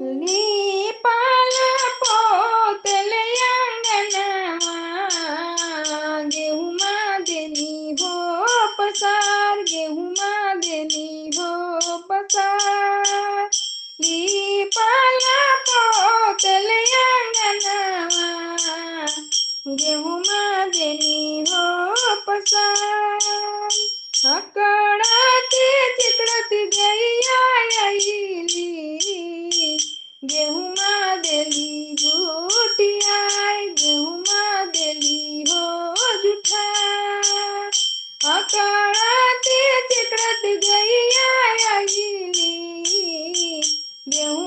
લીપાલા પોતલે આંગણામાં गेहूं देनी हो पसार गेहूं देनी हो पसार લીપાલા પોતલે આંગણામાં गेहूं देनी हो पसार અકળાતી ચીકણતી ગૈયા આયલી गेहूं देली जूठियाई गेहूं देली हो जूठा अकड़ाती चिकड़त गैया आयली गेहूं